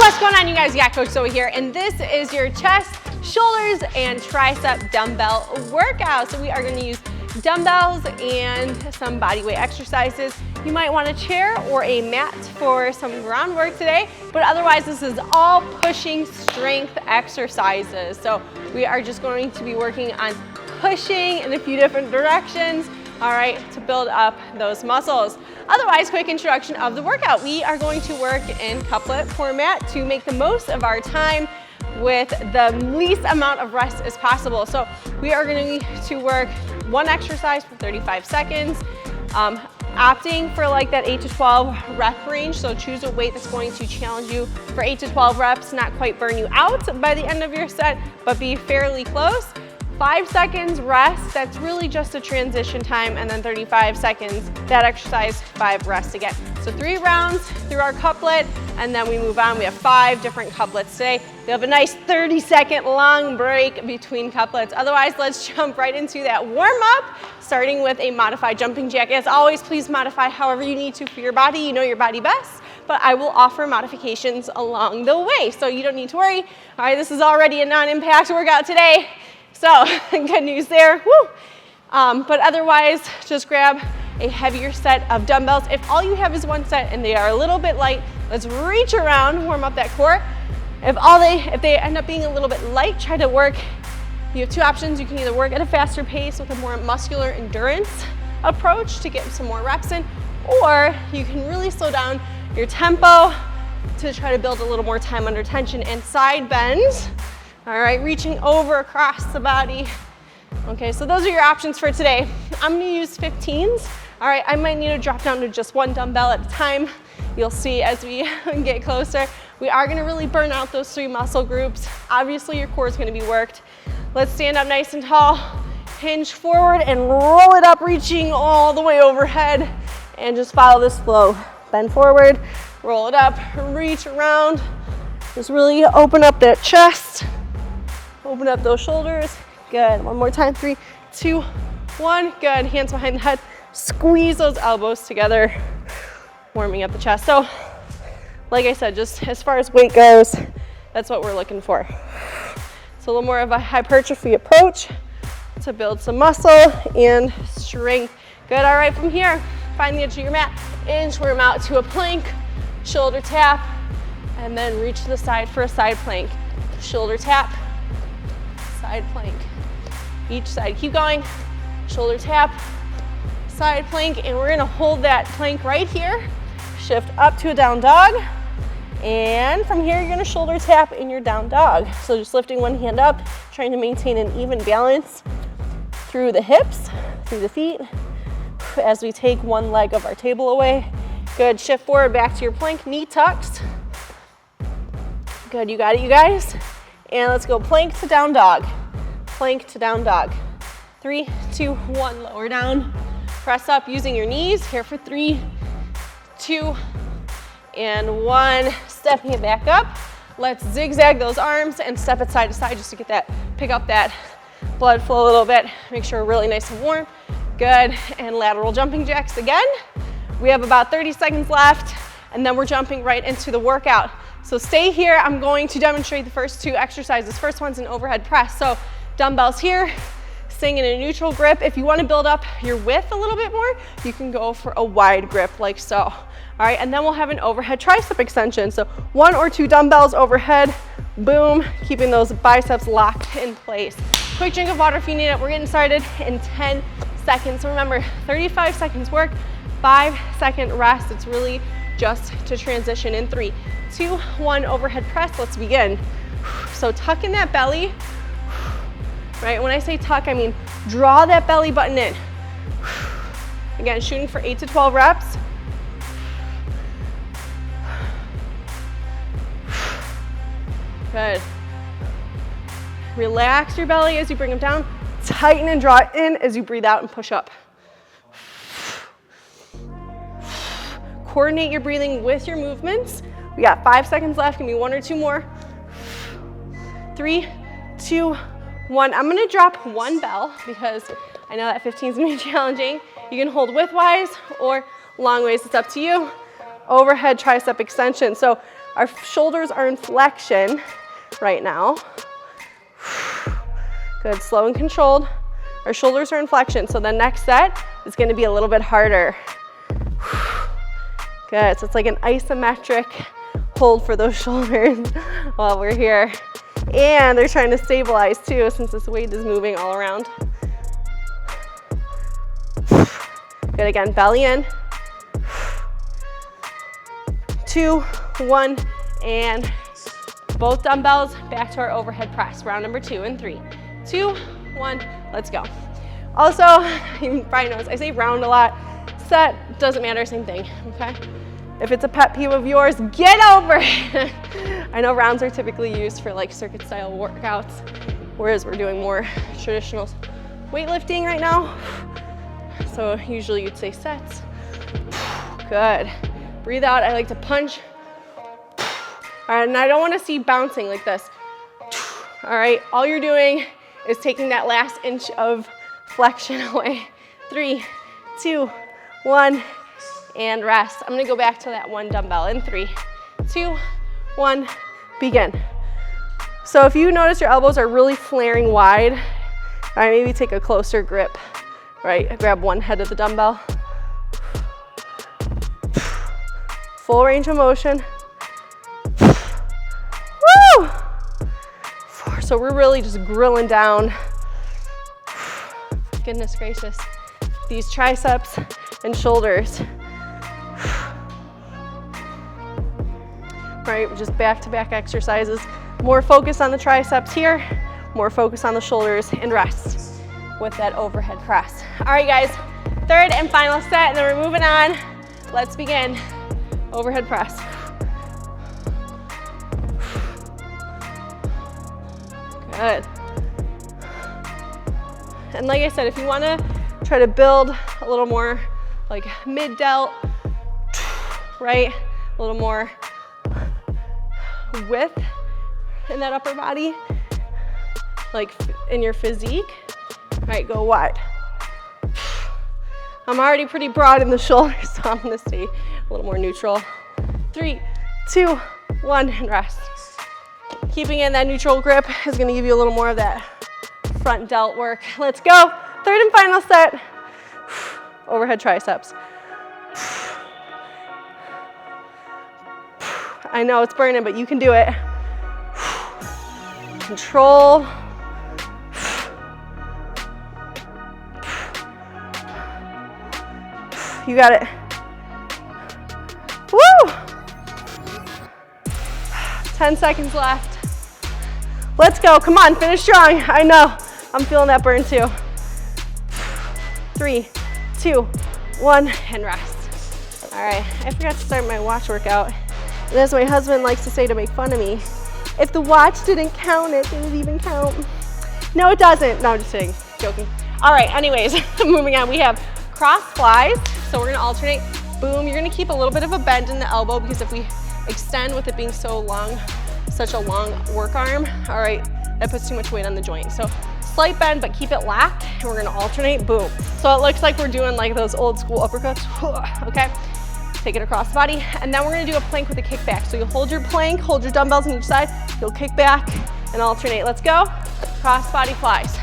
What's going on, you guys? Yeah, Coach Zoe here, and this is your chest, shoulders, and tricep dumbbell workout. So we are going to use dumbbells and some body weight exercises. You might want a chair or a mat for some ground work today, but otherwise this is all pushing strength exercises. So we are just going to be working on pushing in a few different directions, all right, to build up those muscles. Otherwise, quick introduction of the workout. We are going to work in couplet format to make the most of our time with the least amount of rest as possible. So we are going to work one exercise for 35 seconds, opting for like that 8 to 12 rep range. So choose a weight that's going to challenge you for 8 to 12 reps, not quite burn you out by the end of your set, but be fairly close. 5 seconds rest, that's really just a transition time, and then 35 seconds, that exercise, 5 rest again. So 3 rounds through our couplet, and then we move on. We have 5 different couplets today. We have a nice 30-second long break between couplets. Otherwise, let's jump right into that warm-up, starting with a modified jumping jack. As always, please modify however you need to for your body. You know your body best, but I will offer modifications along the way, so you don't need to worry. All right, this is already a non-impact workout today. So good news there, woo! But otherwise, just grab a heavier set of dumbbells. If all you have is one set and they are a little bit light, let's reach around, warm up that core. If they end up being a little bit light, try to work. You have 2 options. You can either work at a faster pace with a more muscular endurance approach to get some more reps in, or you can really slow down your tempo to try to build a little more time under tension and side bends. All right, reaching over across the body. Okay, so those are your options for today. I'm gonna use 15s. All right, I might need to drop down to just 1 dumbbell at a time. You'll see as we get closer. We are gonna really burn out those 3 muscle groups. Obviously, your core is gonna be worked. Let's stand up nice and tall, hinge forward and roll it up, reaching all the way overhead, and just follow this flow. Bend forward, roll it up, reach around. Just really open up that chest. Open up those shoulders. Good. One more time. 3, 2, 1. Good. Hands behind the head. Squeeze those elbows together. Warming up the chest. So, like I said, just as far as weight goes, that's what we're looking for. So a little more of a hypertrophy approach to build some muscle and strength. Good. All right. From here, find the edge of your mat. Inchworm out to a plank. Shoulder tap. And then reach to the side for a side plank. Shoulder tap. Side plank. Each side, keep going. Shoulder tap, side plank, and we're gonna hold that plank right here. Shift up to a down dog, and from here you're gonna shoulder tap in your down dog. So just lifting one hand up, trying to maintain an even balance through the hips, through the feet, as we take one leg of our table away. Good, shift forward back to your plank, knee tucks. Good, you got it, you guys. And let's go plank to down dog. Plank to down dog. 3, 2, 1, lower down. Press up using your knees. Here for 3, 2, and 1. Stepping it back up. Let's zigzag those arms and step it side to side just to get that, pick up that blood flow a little bit. Make sure we're really nice and warm. Good, and lateral jumping jacks again. We have about 30 seconds left, and then we're jumping right into the workout. So stay here. I'm going to demonstrate the first 2 exercises. First one's an overhead press. So dumbbells here, staying in a neutral grip. If you want to build up your width a little bit more, you can go for a wide grip like so. All right, and then we'll have an overhead tricep extension. So 1 or 2 dumbbells overhead, boom, keeping those biceps locked in place. Quick drink of water if you need it. We're getting started in 10 seconds. So remember, 35 seconds work, 5-second rest. It's really just to transition in 3, 2, 1, overhead press. Let's begin. So tuck in that belly, right? When I say tuck, I mean draw that belly button in. Again, shooting for 8 to 12 reps. Good. Relax your belly as you bring them down. Tighten and draw it in as you breathe out and push up. Coordinate your breathing with your movements. We got 5 seconds left. Give me 1 or 2 more. 3, 2, 1. I'm gonna drop 1 bell because I know that 15 is gonna be challenging. You can hold widthwise or long ways, it's up to you. Overhead tricep extension. So Our shoulders are in flexion right now. Good, slow and controlled. Our shoulders are in flexion, so the next set is gonna be a little bit harder. Good, so it's like an isometric hold for those shoulders while we're here. And they're trying to stabilize too, since this weight is moving all around. Good, again, belly in. 2, 1, and both dumbbells back to our overhead press. Round number 2 in 3, 2, 1, let's go. Also, you probably notice I say round a lot. Set, doesn't matter, same thing, okay? If it's a pet peeve of yours, get over it. I know rounds are typically used for like circuit style workouts, whereas we're doing more traditional weightlifting right now. So usually you'd say sets. Good. Breathe out. I like to punch. All right, and I don't want to see bouncing like this. All right, all you're doing is taking that last inch of flexion away. 3, 2, 1, and rest. I'm gonna go back to that one dumbbell in 3, 2, 1, begin. So if you notice your elbows are really flaring wide, all right, maybe take a closer grip, right? Grab one head of the dumbbell. Full range of motion. Woo! 4, so we're really just grilling down. Goodness gracious. These triceps and shoulders. Right, just back-to-back exercises. More focus on the triceps here, more focus on the shoulders, and rest with that overhead press. All right, guys, third and final set, and then we're moving on. Let's begin. Overhead press. Good. And like I said, if you want to try to build a little more like mid-delt, right? A little more width in that upper body, like in your physique. All right, go wide. I'm already pretty broad in the shoulders, so I'm gonna stay a little more neutral. 3, 2, 1, and rest. Keeping in that neutral grip is gonna give you a little more of that front delt work. Let's go. Third and final set. Overhead triceps. I know it's burning, but you can do it. Control. You got it. Woo! 10 seconds left. Let's go. Come on, finish strong. I know. I'm feeling that burn too. 3, 2, 1, and rest. All right, I forgot to start my watch workout. And as my husband likes to say to make fun of me, if the watch didn't count it, did it even count? No, it doesn't. No, I'm just kidding, joking. All right, anyways, moving on. We have cross flies. So we're gonna alternate. Boom, you're gonna keep a little bit of a bend in the elbow because if we extend with it being so long, such a long work arm, all right, that puts too much weight on the joint. So slight bend, but keep it lapped, and we're gonna alternate, boom. So it looks like we're doing like those old school uppercuts, okay? Take it across the body, and then we're gonna do a plank with a kickback. So you'll hold your plank, hold your dumbbells on each side, you'll kick back and alternate. Let's go. Cross body flies.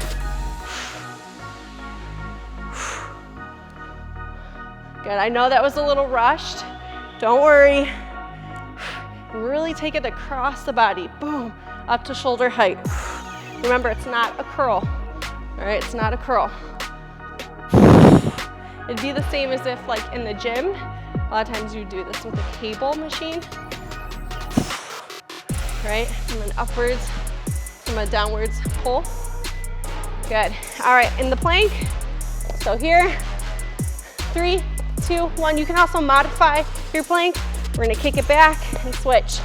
Good, I know that was a little rushed. Don't worry. Really take it across the body, boom, up to shoulder height. Remember, it's not a curl, all right? It's not a curl. It'd be the same as if like in the gym, a lot of times you do this with a cable machine, right? From an upwards, from a downwards pull. Good, all right, in the plank. So here, 3, 2, 1. You can also modify your plank. We're gonna kick it back and switch.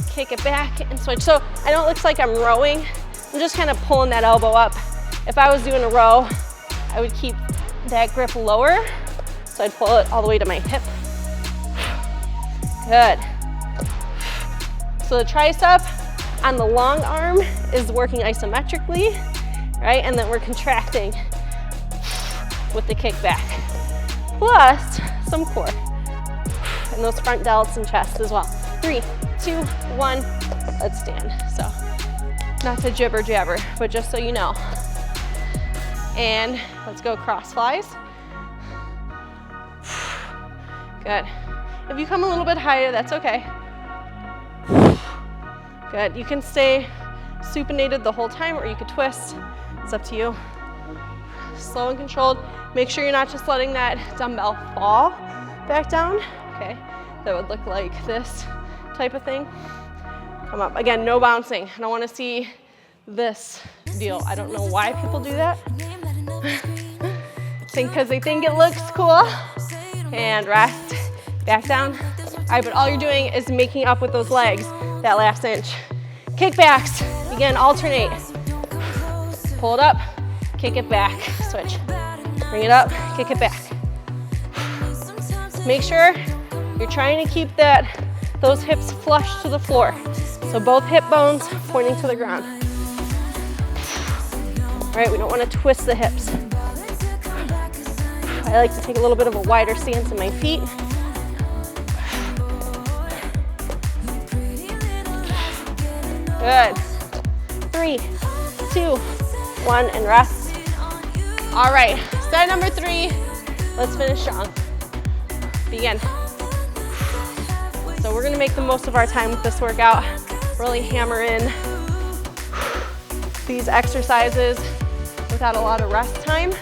Kick it back and switch. So I know it looks like I'm rowing. I'm just kind of pulling that elbow up. If I was doing a row, I would keep that grip lower. So I'd pull it all the way to my hip. Good. So the tricep on the long arm is working isometrically, right? And then we're contracting with the kick back. Plus some core. And those front delts and chest as well. 3, 2, 1, let's stand. So, not to jibber jabber, but just so you know. And let's go cross flies. Good. If you come a little bit higher, that's okay. Good. You can stay supinated the whole time, or you could twist. It's up to you. Slow and controlled. Make sure you're not just letting that dumbbell fall back down. Okay. That would look like this type of thing. Come up. Again, no bouncing. I don't want to see this deal. I don't know why people do that. Because they think it looks cool. And rest. Back down. All right, but all you're doing is making up with those legs that last inch. Kickbacks. Again, alternate. Pull it up, kick it back. Switch. Bring it up, kick it back. Make sure you're trying to keep those hips flush to the floor. So both hip bones pointing to the ground. All right, we don't want to twist the hips. I like to take a little bit of a wider stance in my feet. Good. 3, 2, 1, and rest. All right, set number 3. Let's finish strong. Begin. So we're gonna make the most of our time with this workout. Really hammer in these exercises without a lot of rest time.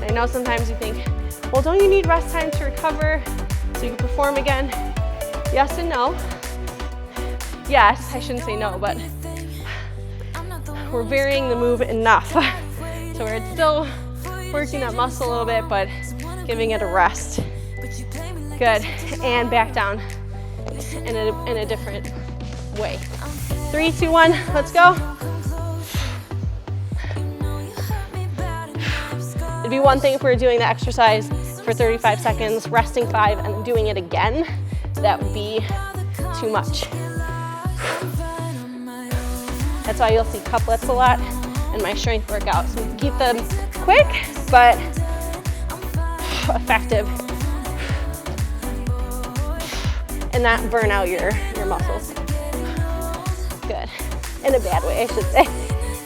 I know sometimes you think, well, don't you need rest time to recover so you can perform again? Yes and no. Yes, I shouldn't say no, but we're varying the move enough so where it's still working that muscle a little bit, but giving it a rest. Good, and back down in a different way. 3, 2, 1, let's go. It'd be one thing if we were doing the exercise for 35 seconds, resting 5, and doing it again. That would be too much. That's why you'll see couplets a lot in my strength workouts. So keep them quick, but effective. And not burn out your muscles. Good. In a bad way, I should say.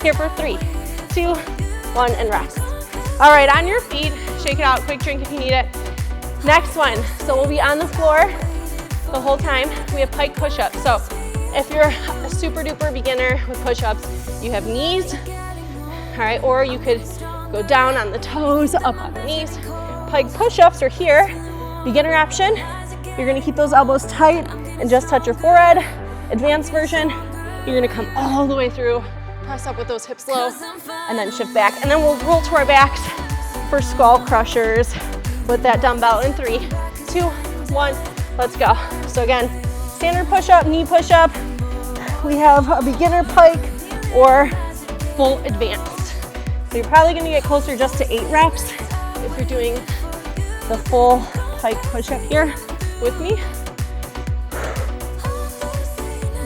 Here for 3, 2, 1, and rest. All right, on your feet, shake it out, quick drink if you need it. Next one, so we'll be on the floor the whole time. We have pike push-ups. So if you're a super duper beginner with push-ups, you have knees, all right, or you could go down on the toes, up on the knees. Pike push-ups are here, beginner option. You're gonna keep those elbows tight and just touch your forehead. Advanced version, you're gonna come all the way through, press up with those hips low, and then shift back. And then we'll roll to our backs for skull crushers with that dumbbell in 3, 2, 1, let's go. So again, standard push-up, knee push-up. We have a beginner pike or full advanced. So you're probably gonna get closer just to 8 reps if you're doing the full pike push-up here with me.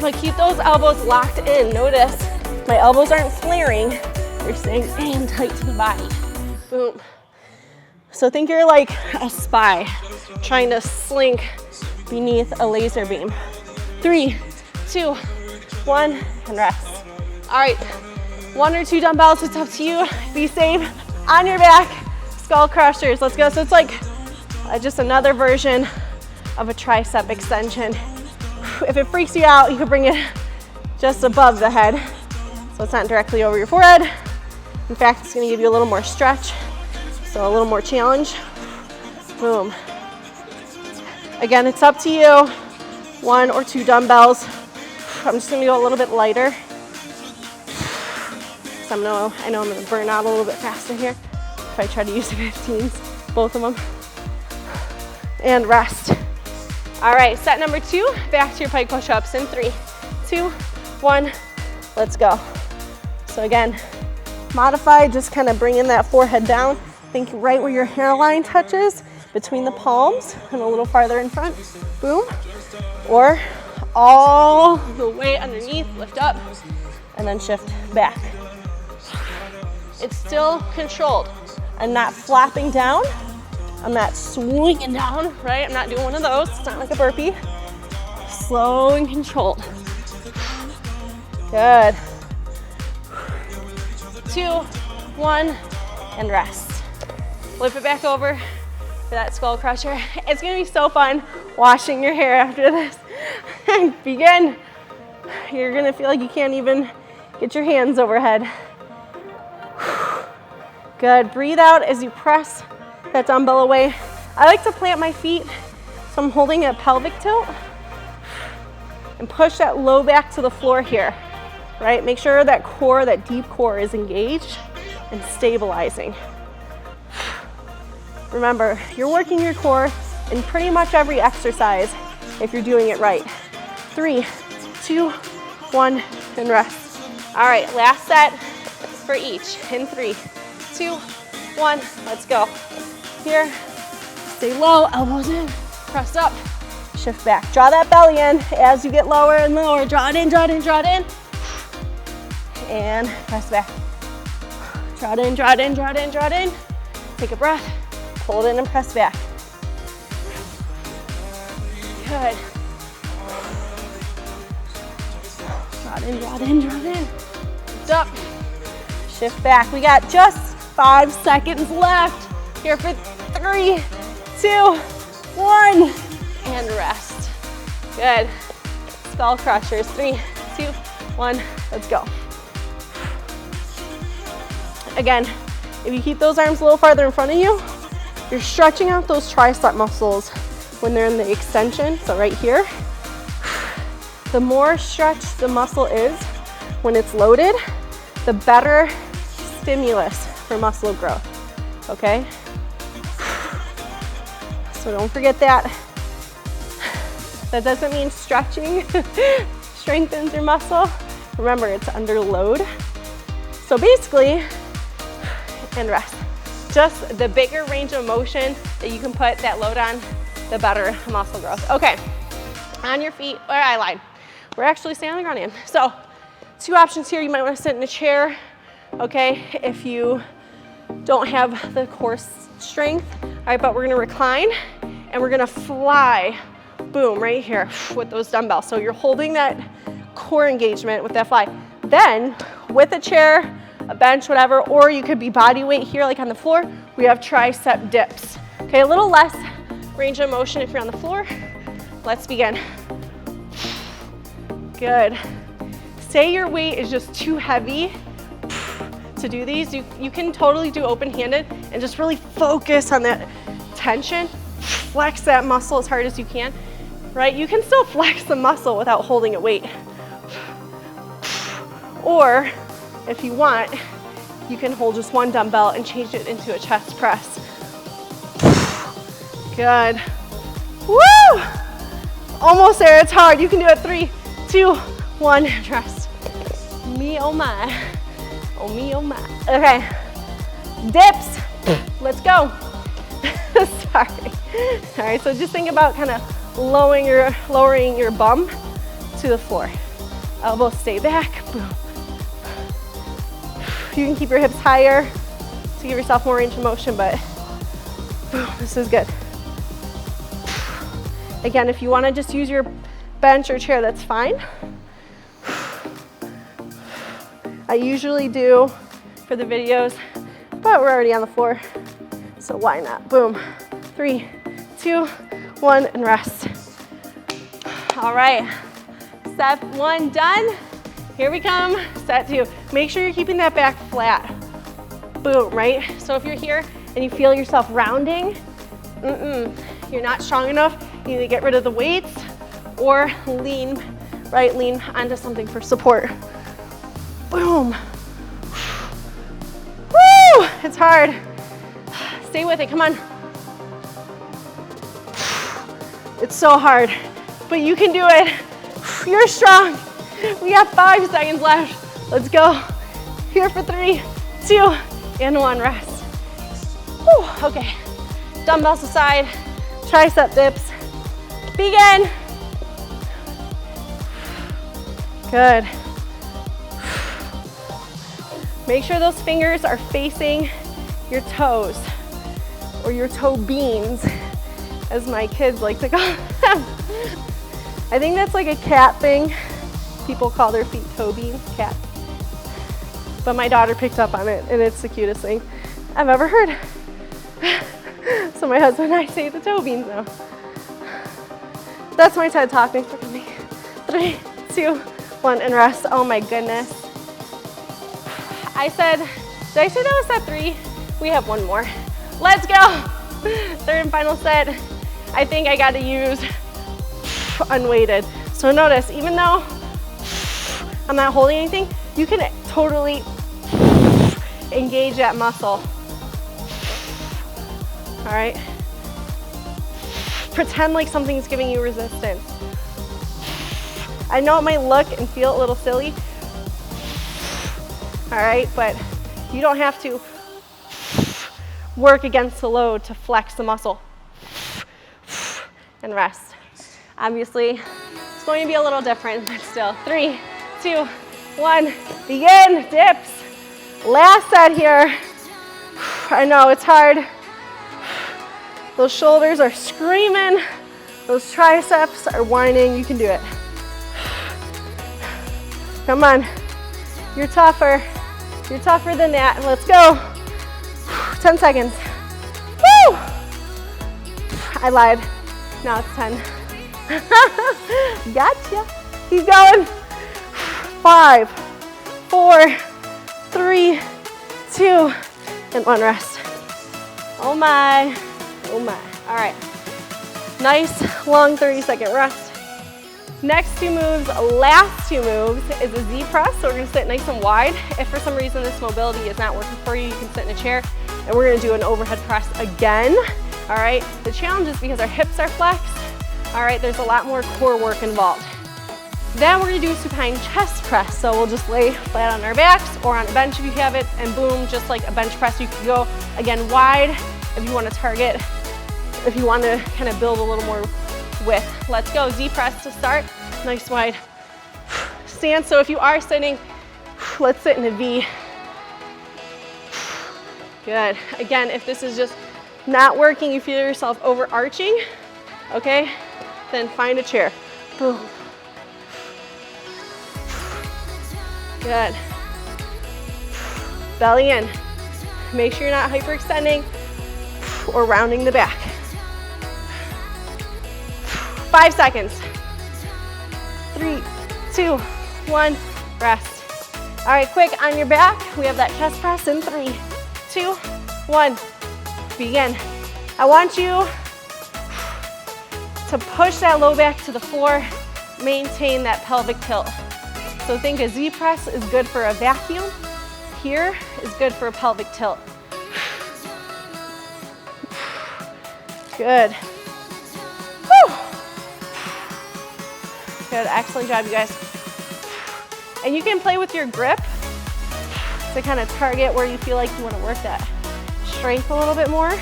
But keep those elbows locked in. Notice my elbows aren't flaring. They're staying in tight to the body. Boom. So think you're like a spy trying to slink beneath a laser beam. 3, 2, 1, and rest. All right, 1 or 2 dumbbells, it's up to you. Be safe. On your back, skull crushers. Let's go. So it's like just another version of a tricep extension. If it freaks you out, you can bring it just above the head. So it's not directly over your forehead. In fact, it's gonna give you a little more stretch. So a little more challenge. Boom. Again, it's up to you. 1 or 2 dumbbells. I'm just gonna go a little bit lighter. So I know I'm gonna burn out a little bit faster here if I try to use the 15s, both of them. And rest. All right, set number 2, back to your pike push-ups in 3, 2, 1, let's go. So again, modified, just kind of bringing that forehead down. Think right where your hairline touches, between the palms and a little farther in front. Boom. Or all the way underneath, lift up, and then shift back. It's still controlled. I'm not flapping down. I'm not swinging down, right? I'm not doing one of those. It's not like a burpee. Slow and controlled. Good. 2, 1, and rest. Flip it back over for that skull crusher. It's gonna be so fun washing your hair after this. Begin. You're gonna feel like you can't even get your hands overhead. Good, breathe out as you press that dumbbell away. I like to plant my feet, so I'm holding a pelvic tilt and push that low back to the floor here, right? Make sure that core, that deep core is engaged and stabilizing. Remember, you're working your core in pretty much every exercise if you're doing it right. 3, 2, 1, and rest. All right, last set for each. In 3, 2, 1, let's go. Here, stay low, elbows in, press up, shift back. Draw that belly in as you get lower and lower. Draw it in, draw it in, draw it in. And press back. Draw it in, draw it in, draw it in, draw it in. Take a breath, pull it in and press back. Good. Draw it in, draw it in, draw it in. Lift up, shift back. We got just 5 seconds left. Here for 3, 2, 1, and rest. Good. Skull crushers. 3, 2, 1, let's go. Again, if you keep those arms a little farther in front of you, you're stretching out those tricep muscles when they're in the extension, so right here. The more stretched the muscle is when it's loaded, the better stimulus for muscle growth, okay? So don't forget that. That doesn't mean stretching strengthens your muscle. Remember, it's under load. So basically, and rest. Just the bigger range of motion that you can put that load on, the better muscle growth. Okay, on your feet, or I lied. We're actually staying on the ground in. So 2 options here. You might want to sit in a chair, okay, if you don't have the core strength. All right, but we're gonna recline and we're gonna fly, boom, right here with those dumbbells. So you're holding that core engagement with that fly. Then with a chair, a bench, whatever, or you could be body weight here like on the floor, we have tricep dips. Okay, a little less range of motion if you're on the floor. Let's begin. Good. Say your weight is just too heavy to do these, you can totally do open-handed and just really focus on that tension. Flex that muscle as hard as you can, right? You can still flex the muscle without holding a weight. Or if you want, you can hold just one dumbbell and change it into a chest press. Good. Woo! Almost there, it's hard. You can do it. 3, 2, 1, rest. Me, oh my. Oh me, oh my. Okay, dips, let's go. Sorry. All right, so just think about kind of lowering your bum to the floor. Elbows stay back, boom. You can keep your hips higher to give yourself more range of motion, but boom, this is good. Again, if you want to just use your bench or chair, that's fine. I usually do for the videos, but we're already on the floor, so why not? Boom. 3, 2, 1, and rest. All right, step 1 done. Here we come, set 2. Make sure you're keeping that back flat. Boom, right? So if you're here and you feel yourself rounding, you're not strong enough, you need to get rid of the weights or lean, right? Lean onto something for support. Boom. Woo! It's hard. Stay with it, come on. It's so hard, but you can do it. You're strong. We got 5 seconds left. Let's go. Here for 3, 2, and 1, rest. Whew. Okay, dumbbells aside, tricep dips. Begin. Good. Make sure those fingers are facing your toes. or your toe beans, as my kids like to call them. I think that's like a cat thing. People call their feet toe beans, cat. But my daughter picked up on it, and it's the cutest thing I've ever heard. So my husband and I say the toe beans now. That's my TED Talk. Thanks for coming. 3, 2, 1, and rest. Oh my goodness. Did I say that was set 3? We have one more. Let's go. Third and final set. I think I got to use unweighted. So notice, even though I'm not holding anything, you can totally engage that muscle. All right. Pretend like something's giving you resistance. I know it might look and feel a little silly. All right, but you don't have to work against the load to flex the muscle. And rest. Obviously, it's going to be a little different, but still. 3, 2, 1, begin, dips. Last set here. I know it's hard. Those shoulders are screaming. Those triceps are whining. You can do it. Come on. You're tougher. You're tougher than that. Let's go. 10 seconds. Woo! I lied. Now it's 10. Gotcha. Keep going. 5, 4, 3, 2, and 1 rest. Oh my. Oh my. All right. Nice long 30-second rest. Next 2 moves, last 2 moves is a Z press. So we're gonna sit nice and wide. If for some reason this mobility is not working for you, you can sit in a chair. And we're gonna do an overhead press again. All right. The challenge is because our hips are flexed. All right, there's a lot more core work involved. Then we're gonna do supine chest press. So we'll just lay flat on our backs or on a bench if you have it, and boom, just like a bench press, you can go again wide if you wanna target, if you wanna kind of build a little more width. Let's go, Z press to start, nice wide stance. So if you are sitting, let's sit in a V. Good, again, if this is just not working, you feel yourself overarching, okay, then find a chair, boom. Good. Belly in. Make sure you're not hyperextending or rounding the back. 5 seconds. 3, 2, 1, rest. All right, quick on your back. We have that chest press in 3, 2, 1, begin. I want you to push that low back to the floor, maintain that pelvic tilt. So think a Z press is good for a vacuum. Here is good for a pelvic tilt. Good. Whew. Good, excellent job, you guys. And you can play with your grip to kind of target where you feel like you want to work that strength a little bit more.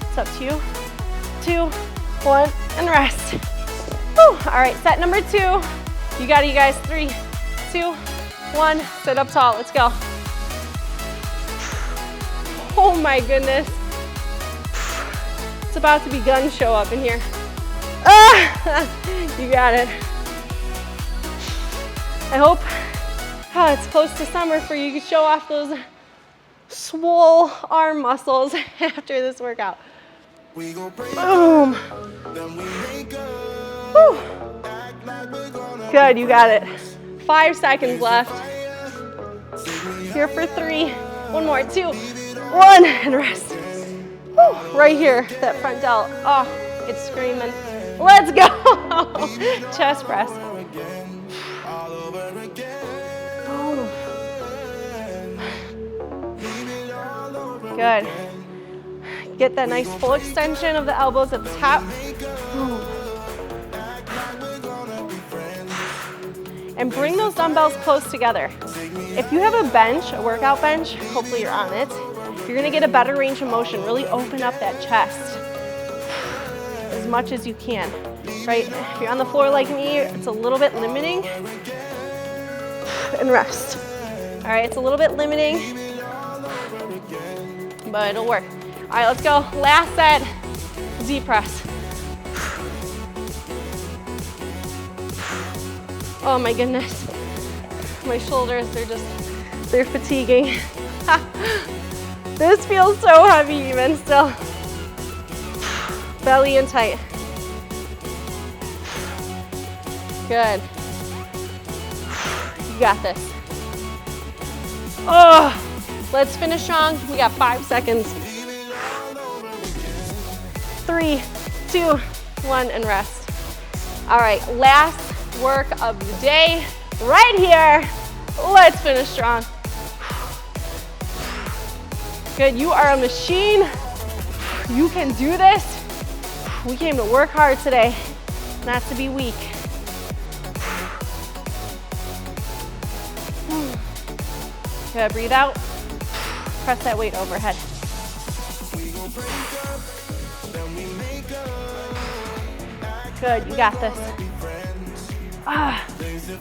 It's up to you. 2, 1, and rest. Whew. All right, set number 2. You got it, you guys. 3, 2, 1, sit up tall, let's go. Oh my goodness. It's about to be gun show up in here. Ah, you got it. I hope it's close to summer for you to show off those swole arm muscles after this workout. Boom. Whew. Good, you got it. 5 seconds left. Here for 3. One more, 2, 1, and rest. Whew. Right here, that front delt. Oh, it's screaming. Let's go. Chest press. Oh. Good. Get that nice full extension of the elbows at the top. And bring those dumbbells close together. If you have a bench, a workout bench, hopefully you're on it, you're gonna get a better range of motion. Really open up that chest as much as you can, right? If you're on the floor like me, it's a little bit limiting. And rest. All right, it's a little bit limiting, but it'll work. All right, let's go. Last set, Z press. Oh my goodness. My shoulders, they're fatiguing. This feels so heavy even still. Belly in tight. Good. You got this. Oh, let's finish strong. We got 5 seconds. 3, 2, 1, and rest. All right, last work of the day, right here. Let's finish strong. Good, you are a machine. You can do this. We came to work hard today, not to be weak. Good, breathe out. Press that weight overhead. Good, you got this.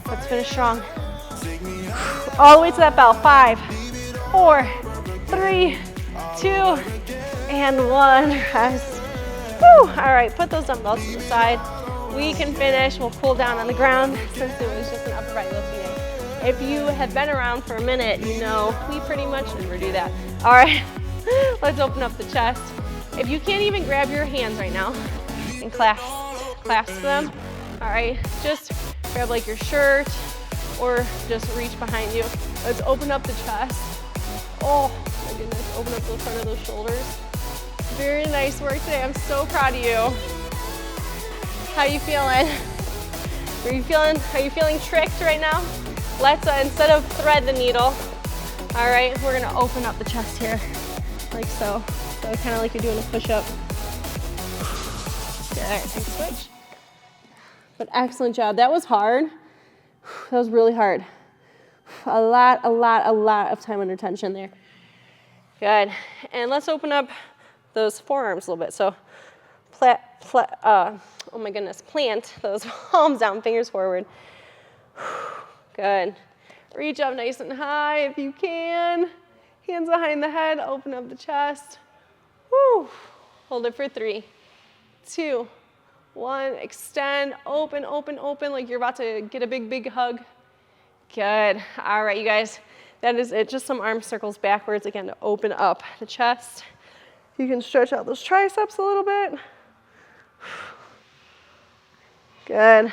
Let's finish strong. All the way to that bell. 5, 4, 3, 2, and 1. Rest. Woo. All right, put those dumbbells to the side. We can finish. We'll cool down on the ground since it was just an upper body lifting day. If you have been around for a minute, you know we pretty much never do that. All right, let's open up the chest. If you can't even grab your hands right now and clasp them, all right, just grab like your shirt or just reach behind you. Let's open up the chest. Oh my goodness, open up the front of those shoulders. Very nice work today. I'm so proud of you. How you feeling? Are you feeling tricked right now? Let's, instead of thread the needle, all right, we're gonna open up the chest here, like so. So kind of like you're doing a push-up. Good, take a switch. But excellent job. That was hard. That was really hard. A lot of time under tension there. Good. And let's open up those forearms a little bit. So, oh my goodness, plant those palms down, fingers forward. Good. Reach up nice and high if you can. Hands behind the head, open up the chest. Woo. Hold it for 3, 2, 1. Extend, open like you're about to get a big hug. Good. All right, you guys, that is it. Just some arm circles backwards again to open up the chest. You can stretch out those triceps a little bit. Good.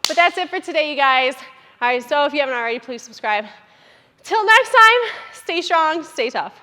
But that's it for today, you guys. All right, so if you haven't already, please subscribe. Till next time, stay strong, stay tough.